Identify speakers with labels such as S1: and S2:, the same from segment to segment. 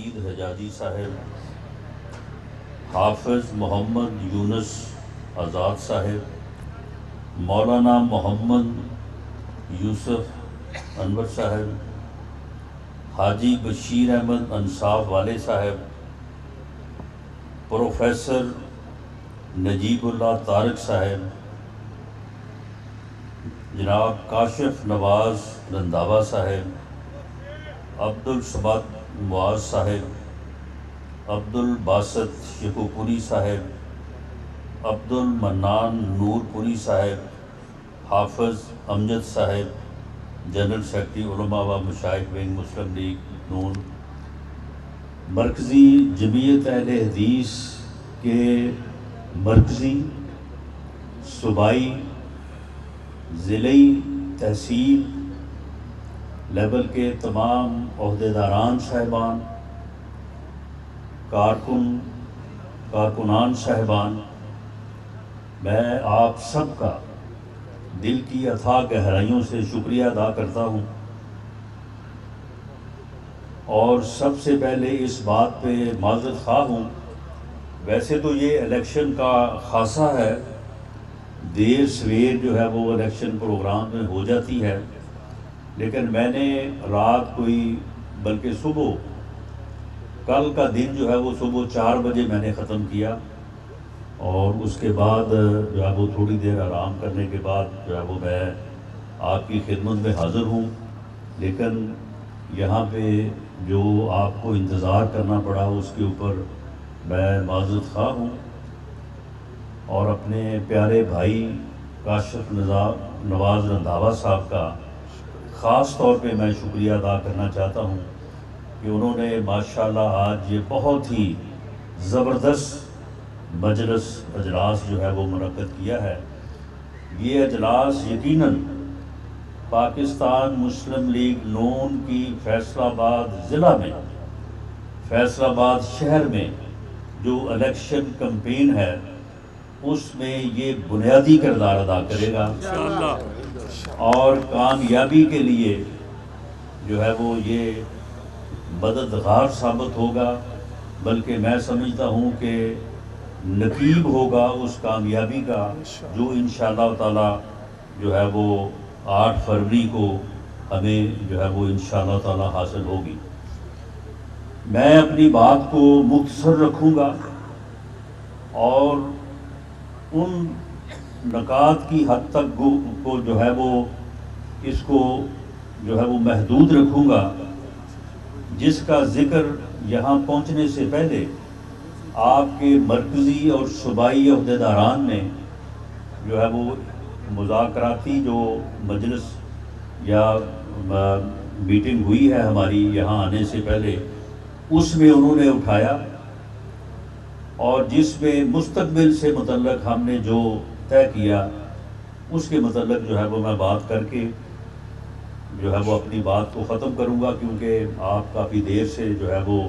S1: رشید حجاجی صاحب، حافظ محمد یونس آزاد صاحب، مولانا محمد یوسف انور صاحب، حاجی بشیر احمد انصاف والے صاحب، پروفیسر نجیب اللہ طارق صاحب، جناب کاشف نواز رنداوا صاحب، عبد الصمد معاذ صاحب، عبد الباسط شیخو پوری صاحب، عبد المنان نور پوری صاحب، حافظ امجد صاحب، جنرل سیکرٹری علماء و مشائخ ونگ مسلم لیگ نون، مرکزی جمعیت اہل حدیث کے مرکزی، صوبائی، ضلعی، تحصیل لیول کے تمام عہدیداران صاحبان، کارکنان صاحبان، میں آپ سب کا دل کی اتھاہ گہرائیوں سے شکریہ ادا کرتا ہوں، اور سب سے پہلے اس بات پہ معذرت خواہ ہوں۔ ویسے تو یہ الیکشن کا خاصہ ہے، دیر سویر جو ہے وہ الیکشن پروگرام میں ہو جاتی ہے، لیکن میں نے رات کوئی بلکہ صبح کل کا دن جو ہے وہ صبح 4 بجے میں نے ختم کیا، اور اس کے بعد جو ہے وہ تھوڑی دیر آرام کرنے کے بعد جو ہے وہ میں آپ کی خدمت میں حاضر ہوں۔ لیکن یہاں پہ جو آپ کو انتظار کرنا پڑا اس کے اوپر میں معذرت خواہ ہوں، اور اپنے پیارے بھائی کاشف نواز رنداوا صاحب کا خاص طور پہ میں شکریہ ادا کرنا چاہتا ہوں کہ انہوں نے ماشاءاللہ آج یہ بہت ہی زبردست مجلس اجلاس جو ہے وہ منعقد کیا ہے۔ یہ اجلاس یقیناً پاکستان مسلم لیگ نون کی فیصل آباد ضلع میں، فیصل آباد شہر میں جو الیکشن کمپین ہے اس میں یہ بنیادی کردار ادا کرے گا، اور کامیابی کے لیے جو ہے وہ یہ مددگار ثابت ہوگا، بلکہ میں سمجھتا ہوں کہ نقیب ہوگا اس کامیابی کا جو انشاءاللہ تعالی جو ہے وہ 8 فروری کو ہمیں جو ہے وہ انشاءاللہ تعالی حاصل ہوگی۔ میں اپنی بات کو مختصر رکھوں گا اور ان نکات کی حد تک کو جو ہے وہ اس کو جو ہے وہ محدود رکھوں گا، جس کا ذکر یہاں پہنچنے سے پہلے آپ کے مرکزی اور صوبائی عہدیداران نے جو ہے وہ مذاکراتی جو مجلس یا میٹنگ ہوئی ہے ہماری یہاں آنے سے پہلے، اس میں انہوں نے اٹھایا، اور جس میں مستقبل سے متعلق ہم نے جو طے کیا اس کے متعلق جو ہے وہ میں بات کر کے جو ہے وہ اپنی بات کو ختم کروں گا، کیونکہ آپ کافی دیر سے جو ہے وہ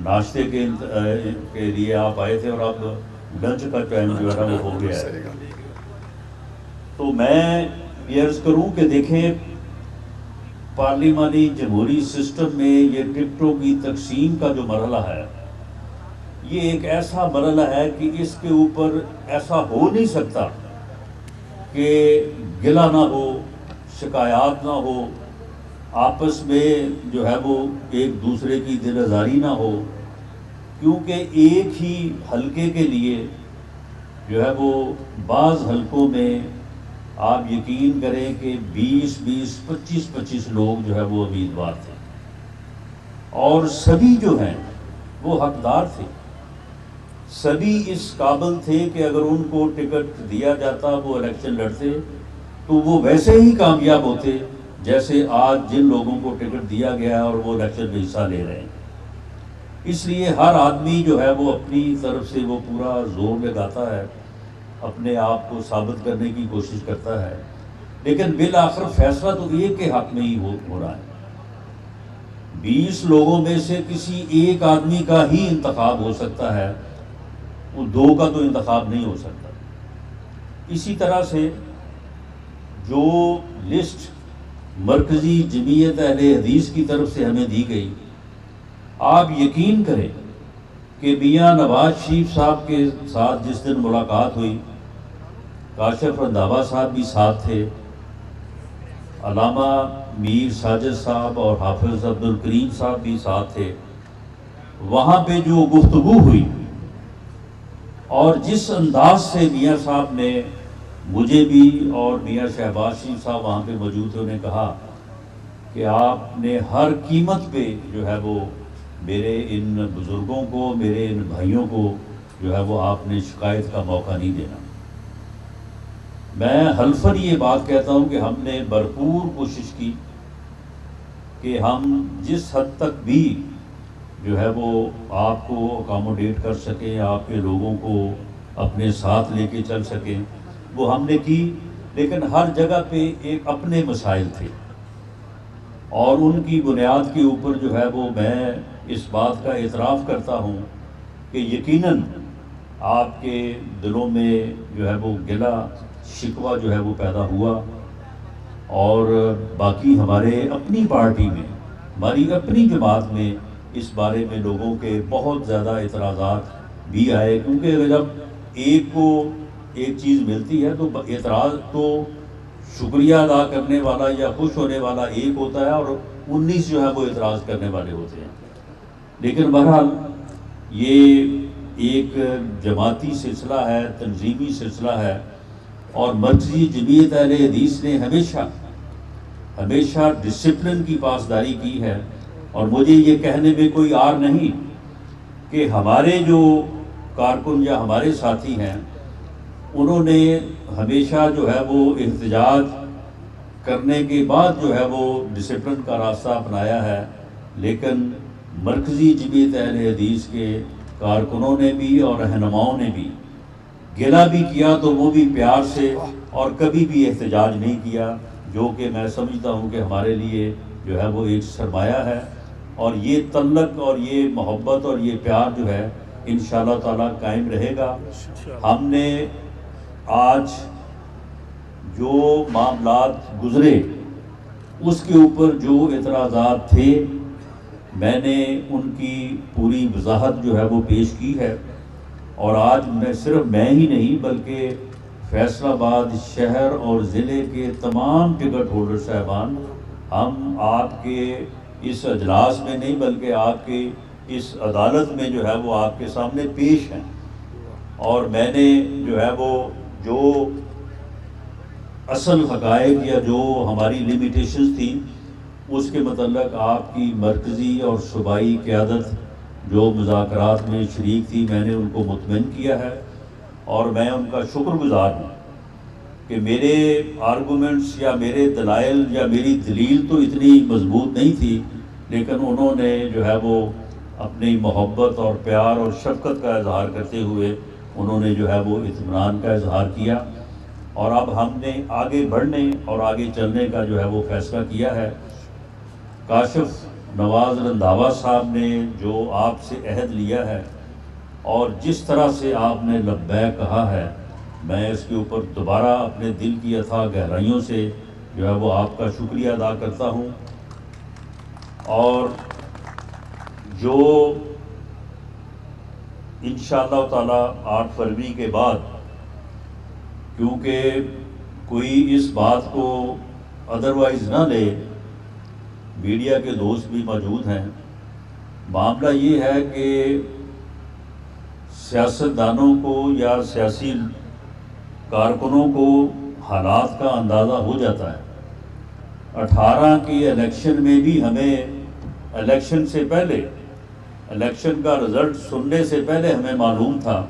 S1: ناشتے کے لیے آپ آئے تھے، اور اب لنچ کا ٹائم جو ہے وہ ہو گیا ہے۔ تو میں یہ عرض کروں کہ دیکھیں، پارلیمانی جمہوری سسٹم میں یہ ٹکٹوں کی تقسیم کا جو مرحلہ ہے، یہ ایک ایسا مرحلہ ہے کہ اس کے اوپر ایسا ہو نہیں سکتا کہ گلہ نہ ہو، شکایات نہ ہو، آپس میں جو ہے وہ ایک دوسرے کی دل آزاری نہ ہو، کیونکہ ایک ہی حلقے کے لیے جو ہے وہ بعض حلقوں میں آپ یقین کریں کہ 20 25 لوگ جو ہے وہ امیدوار تھے، اور سبھی جو ہیں وہ حقدار تھے، سبھی اس قابل تھے کہ اگر ان کو ٹکٹ دیا جاتا وہ الیکشن لڑتے تو وہ ویسے ہی کامیاب ہوتے جیسے آج جن لوگوں کو ٹکٹ دیا گیا ہے اور وہ الیکشن میں حصہ لے رہے ہیں۔ اس لیے ہر آدمی جو ہے وہ اپنی طرف سے وہ پورا زور لگاتا ہے، اپنے آپ کو ثابت کرنے کی کوشش کرتا ہے، لیکن بالآخر فیصلہ تو ایک کے حق میں ہی ہو رہا ہے۔ 20 لوگوں میں سے کسی ایک آدمی کا ہی انتخاب ہو سکتا ہے، وہ 2 کا تو انتخاب نہیں ہو سکتا۔ اسی طرح سے جو لسٹ مرکزی جمعیت اہل حدیث کی طرف سے ہمیں دی گئی، آپ یقین کریں کہ میاں نواز شریف صاحب کے ساتھ جس دن ملاقات ہوئی، کاشف رنداوا صاحب بھی ساتھ تھے، علامہ میر ساجد صاحب اور حافظ عبد الکریم صاحب بھی ساتھ تھے۔ وہاں پہ جو گفتگو ہوئی اور جس انداز سے میاں صاحب نے مجھے بھی اور میاں شہباز شریف صاحب وہاں پہ موجود تھے، انہیں کہا کہ آپ نے ہر قیمت پہ جو ہے وہ میرے ان بزرگوں کو، میرے ان بھائیوں کو جو ہے وہ آپ نے شکایت کا موقع نہیں دینا۔ میں حلفاً یہ بات کہتا ہوں کہ ہم نے بھرپور کوشش کی کہ ہم جس حد تک بھی جو ہے وہ آپ کو اکاموڈیٹ کر سکیں، آپ کے لوگوں کو اپنے ساتھ لے کے چل سکیں، وہ ہم نے کی، لیکن ہر جگہ پہ ایک اپنے مسائل تھے، اور ان کی بنیاد کے اوپر جو ہے وہ میں اس بات کا اعتراف کرتا ہوں کہ یقیناً آپ کے دلوں میں جو ہے وہ گلہ شکوہ جو ہے وہ پیدا ہوا، اور باقی ہمارے اپنی پارٹی میں، ہماری اپنی جماعت میں اس بارے میں لوگوں کے بہت زیادہ اعتراضات بھی آئے، کیونکہ جب ایک کو ایک چیز ملتی ہے تو اعتراض تو شکریہ ادا کرنے والا یا خوش ہونے والا ایک ہوتا ہے، اور 19 جو ہے وہ اعتراض کرنے والے ہوتے ہیں۔ لیکن بہرحال یہ ایک جماعتی سلسلہ ہے، تنظیمی سلسلہ ہے، اور مرکزی جمعیت اہل حدیث نے ہمیشہ ڈسپلن کی پاسداری کی ہے، اور مجھے یہ کہنے میں کوئی عار نہیں کہ ہمارے جو کارکن یا ہمارے ساتھی ہیں انہوں نے ہمیشہ جو ہے وہ احتجاج کرنے کے بعد جو ہے وہ ڈسپلن کا راستہ اپنایا ہے، لیکن مرکزی جمعیت اہل حدیث کے کارکنوں نے بھی اور رہنماؤں نے بھی گلہ بھی کیا تو وہ بھی پیار سے، اور کبھی بھی احتجاج نہیں کیا، جو کہ میں سمجھتا ہوں کہ ہمارے لیے جو ہے وہ ایک سرمایہ ہے، اور یہ تعلق اور یہ محبت اور یہ پیار جو ہے انشاءاللہ تعالیٰ قائم رہے گا۔ ہم نے آج جو معاملات گزرے اس کے اوپر جو اعتراضات تھے، میں نے ان کی پوری وضاحت جو ہے وہ پیش کی ہے، اور آج صرف میں ہی نہیں بلکہ فیصل آباد شہر اور ضلع کے تمام ٹکٹ ہولڈر صاحبان، ہم آپ کے اس اجلاس میں نہیں بلکہ آپ کے اس عدالت میں جو ہے وہ آپ کے سامنے پیش ہیں، اور میں نے جو ہے وہ جو اصل حقائق یا جو ہماری لیمیٹیشنز تھیں اس کے متعلق آپ کی مرکزی اور صوبائی قیادت جو مذاکرات میں شریک تھی، میں نے ان کو مطمئن کیا ہے، اور میں ان کا شکر گزار ہوں کہ میرے آرگومنٹس یا میرے دلائل یا میری دلیل تو اتنی مضبوط نہیں تھی، لیکن انہوں نے جو ہے وہ اپنی محبت اور پیار اور شفقت کا اظہار کرتے ہوئے انہوں نے جو ہے وہ اطمینان کا اظہار کیا، اور اب ہم نے آگے بڑھنے اور آگے چلنے کا جو ہے وہ فیصلہ کیا ہے۔ کاشف نواز رنداوا صاحب نے جو آپ سے عہد لیا ہے اور جس طرح سے آپ نے لبیک کہا ہے، میں اس کے اوپر دوبارہ اپنے دل کی اتھاہ گہرائیوں سے جو ہے وہ آپ کا شکریہ ادا کرتا ہوں، اور جو انشاءاللہ تعالی 8 فروری کے بعد، کیونکہ کوئی اس بات کو ادروائز نہ لے، میڈیا کے دوست بھی موجود ہیں، معاملہ یہ ہے کہ سیاستدانوں کو یا سیاسی کارکنوں کو حالات کا اندازہ ہو جاتا ہے۔ 18 کی الیکشن میں بھی ہمیں الیکشن سے پہلے، الیکشن کا رزلٹ سننے سے پہلے ہمیں معلوم تھا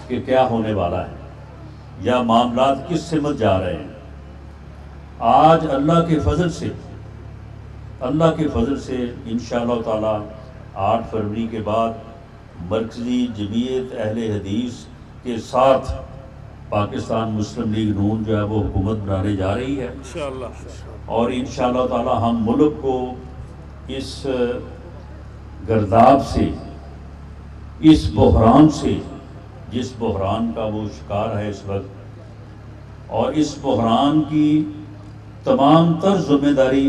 S1: کہ کیا ہونے والا ہے یا معاملات کس سمت جا رہے ہیں۔ آج اللہ کے فضل سے انشاءاللہ تعالی 8 فروری کے بعد مرکزی جمعیت اہل حدیث کے ساتھ پاکستان مسلم لیگ نون جو ہے وہ حکومت بنانے جا رہی ہے، اور انشاءاللہ تعالی ہم ملک کو اس گرداب سے، اس بحران سے، جس بحران کا وہ شکار ہے اس وقت، اور اس بحران کی تمام تر ذمہ داری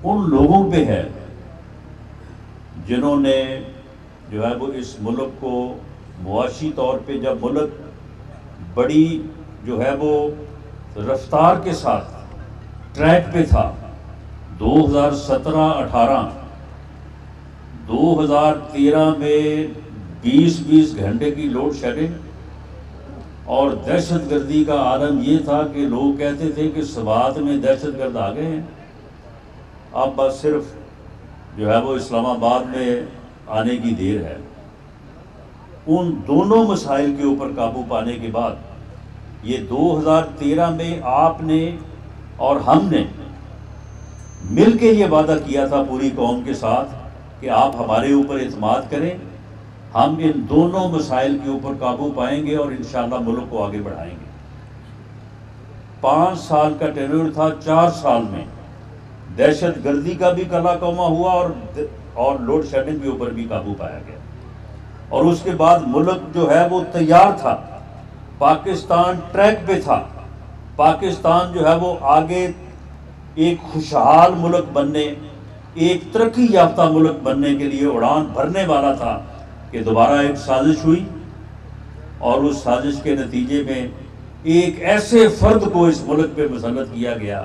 S1: ان لوگوں پہ ہے جنہوں نے جو ہے وہ اس ملک کو معاشی طور پہ، جب ملک بڑی جو ہے وہ رفتار کے ساتھ ٹریک پہ تھا، 2017-18 2013 میں 20 گھنٹے کی لوڈ شیڈنگ اور دہشت گردی کا عالم یہ تھا کہ لوگ کہتے تھے کہ سوات میں دہشت گرد آ گئے ہیں، اب بس صرف جو ہے وہ اسلام آباد میں آنے کی دیر ہے۔ ان دونوں مسائل کے اوپر قابو پانے کے بعد یہ 2013 میں آپ نے اور ہم نے مل کے یہ وعدہ کیا تھا پوری قوم کے ساتھ کہ آپ ہمارے اوپر اعتماد کریں، ہم ان دونوں مسائل کے اوپر قابو پائیں گے اور انشاءاللہ ملک کو آگے بڑھائیں گے۔ 5 سال کا ٹینیور تھا، 4 سال میں دہشت گردی کا بھی کلا کما ہوا اور لوڈ شیڈنگ کے اوپر بھی قابو پایا گیا، اور اس کے بعد ملک جو ہے وہ تیار تھا، پاکستان ٹریک پہ تھا، پاکستان جو ہے وہ آگے ایک خوشحال ملک بننے، ایک ترقی یافتہ ملک بننے کے لیے اڑان بھرنے والا تھا کہ دوبارہ ایک سازش ہوئی، اور اس سازش کے نتیجے میں ایک ایسے فرد کو اس ملک پہ مسلط کیا گیا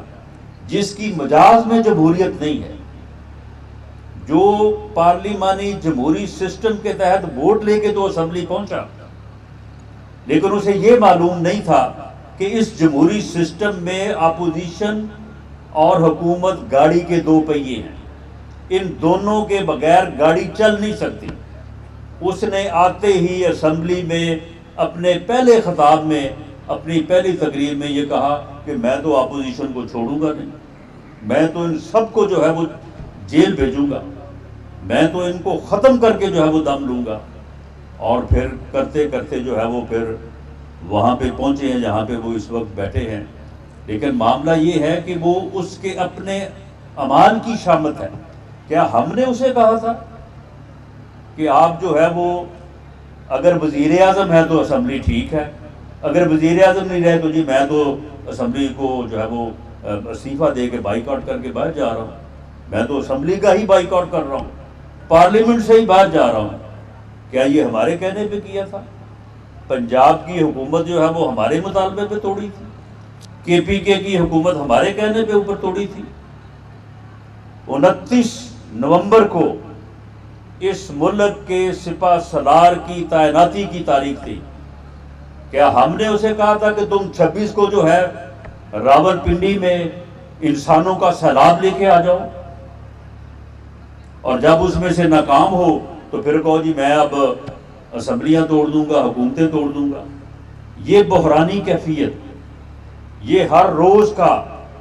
S1: جس کی مجاز میں جمہوریت نہیں ہے، جو پارلیمانی جمہوری سسٹم کے تحت ووٹ لے کے تو اسمبلی پہنچا، لیکن اسے یہ معلوم نہیں تھا کہ اس جمہوری سسٹم میں اپوزیشن اور حکومت گاڑی کے 2 پہیے ہیں، ان دونوں کے بغیر گاڑی چل نہیں سکتی۔ اس نے آتے ہی اسمبلی میں اپنے پہلے خطاب میں، اپنی پہلی تقریر میں یہ کہا کہ میں تو اپوزیشن کو چھوڑوں گا نہیں، میں تو ان سب کو جو ہے وہ جیل بھیجوں گا، میں تو ان کو ختم کر کے جو ہے وہ دم لوں گا، اور پھر کرتے کرتے جو ہے وہ پھر وہاں پہ پہنچے ہیں جہاں پہ وہ اس وقت بیٹھے ہیں۔ لیکن معاملہ یہ ہے کہ وہ اس کے اپنے اعمال کی شامت ہے۔ کیا ہم نے اسے کہا تھا کہ آپ جو ہے وہ اگر وزیر اعظم ہے تو اسمبلی ٹھیک ہے، اگر وزیر اعظم نہیں رہے تو جی میں تو اسمبلی کو جو ہے وہ استعفیٰ دے کے بائیکاٹ کر کے باہر جا رہا ہوں، میں تو اسمبلی کا ہی بائیکاٹ کر رہا ہوں، پارلیمنٹ سے ہی باہر جا رہا ہوں؟ کیا یہ ہمارے کہنے پہ کیا تھا؟ پنجاب کی حکومت جو ہے وہ ہمارے مطالبے پہ توڑی تھی، KPK کی حکومت ہمارے کہنے پہ اوپر توڑی تھی۔ 29 نومبر کو اس ملک کے سپہ سالار کی تعیناتی کی تاریخ تھی، کیا ہم نے اسے کہا تھا کہ تم 26 کو جو ہے راول پنڈی میں انسانوں کا سیلاب لے کے آ جاؤ، اور جب اس میں سے ناکام ہو تو پھر کہو جی میں اب اسمبلیاں توڑ دوں گا، حکومتیں توڑ دوں گا؟ یہ بحرانی کیفیت، یہ ہر روز کا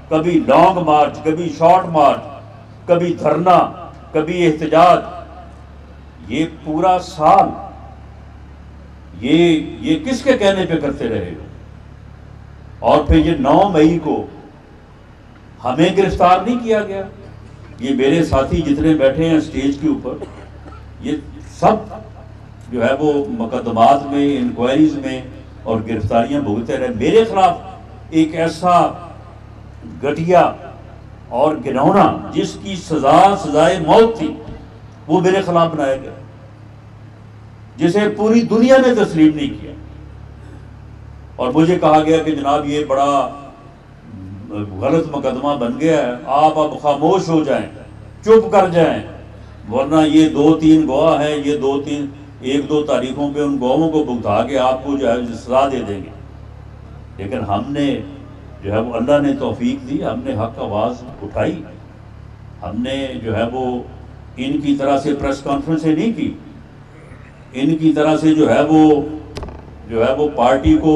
S1: کبھی لانگ مارچ، کبھی شارٹ مارچ، کبھی دھرنا، کبھی احتجاج، یہ پورا سال یہ کس کے کہنے پہ کرتے رہے ہو؟ اور پھر یہ 9 مئی کو ہمیں گرفتار نہیں کیا گیا، یہ میرے ساتھی جتنے بیٹھے ہیں اسٹیج کے اوپر، یہ سب جو ہے وہ مقدمات میں، انکوائریز میں اور گرفتاریاں بھگتے رہے۔ میرے خلاف ایک ایسا گھٹیا اور گھناؤنا جس کی سزائے موت تھی، وہ میرے خلاف بنایا گیا، جسے پوری دنیا نے تسلیم نہیں کیا، اور مجھے کہا گیا کہ جناب یہ بڑا غلط مقدمہ بن گیا ہے، آپ اب خاموش ہو جائیں، چپ کر جائیں، ورنہ یہ 2-3 گواہ ہیں، یہ 1-2 تاریخوں پہ ان گواہوں کو بھگتا کے آپ کو جو ہے سزا دے دیں گے۔ لیکن ہم نے جو ہے وہ اللہ نے توفیق دی، ہم نے حق آواز اٹھائی، ہم نے جو ہے وہ ان کی طرح سے پریس کانفرنسیں نہیں کی، ان کی طرح سے جو ہے وہ پارٹی کو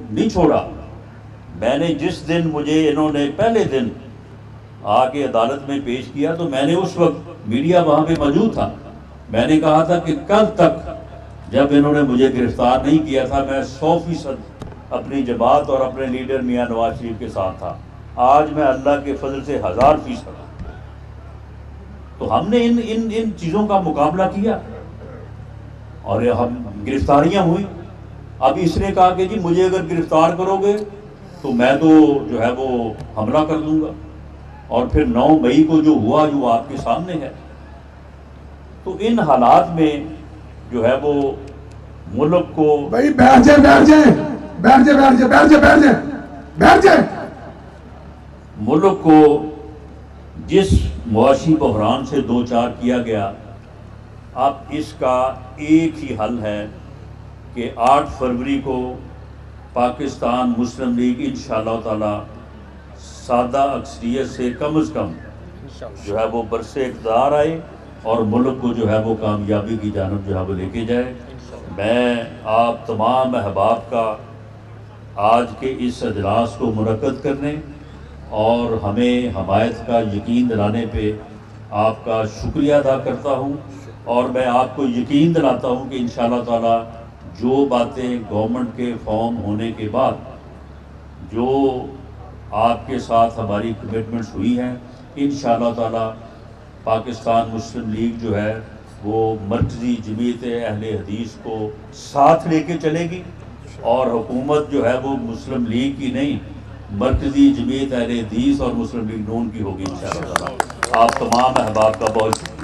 S1: نہیں چھوڑا۔ میں نے جس دن مجھے انہوں نے پہلے دن آ کے عدالت میں پیش کیا تو میں نے اس وقت میڈیا وہاں پہ موجود تھا، میں نے کہا تھا کہ کل تک جب انہوں نے مجھے گرفتار نہیں کیا تھا میں 100% اپنی جماعت اور اپنے لیڈر میاں نواز شریف کے ساتھ تھا، آج میں اللہ کے فضل سے 1000%۔ تو ہم نے ان چیزوں کا مقابلہ کیا اور ہم گرفتاریاں ہوئی۔ اب اس نے کہا کہ جی مجھے اگر گرفتار کرو گے تو میں تو جو ہے وہ حملہ کر دوں گا، اور پھر 9 مئی کو جو ہوا جو آپ کے سامنے ہے۔ تو ان حالات میں جو ہے وہ ملک کو
S2: بھائی بیٹھ جائیں بیٹھ جائیں بیٹھ جائیں بیٹھ جائیں بیٹھ جائیں بیٹھ جائیں بیٹھ جائیں
S1: ملک کو جس معاشی بحران سے دو چار کیا گیا، اب اس کا ایک ہی حل ہے کہ 8 فروری کو پاکستان مسلم لیگ انشاءاللہ تعالی سادہ اکثریت سے کم از کم جو ہے وہ برسے اقتدار آئے اور ملک کو جو ہے وہ کامیابی کی جانب جو ہے وہ لے کے جائے۔ میں آپ تمام احباب کا آج کے اس اجلاس کو منعقد کرنے اور ہمیں حمایت کا یقین دلانے پہ آپ کا شکریہ ادا کرتا ہوں، اور میں آپ کو یقین دلاتا ہوں کہ انشاءاللہ تعالی جو باتیں گورنمنٹ کے فارم ہونے کے بعد جو آپ کے ساتھ ہماری کمٹمنٹس ہوئی ہیں، انشاءاللہ تعالی پاکستان مسلم لیگ جو ہے وہ مرکزی جمعیت اہل حدیث کو ساتھ لے کے چلے گی، اور حکومت جو ہے وہ مسلم لیگ کی نہیں، مرکزی جمعیت اہل حدیث اور مسلم لیگ نون کی ہوگی انشاءاللہ تعالی۔ آپ تمام احباب کا بہت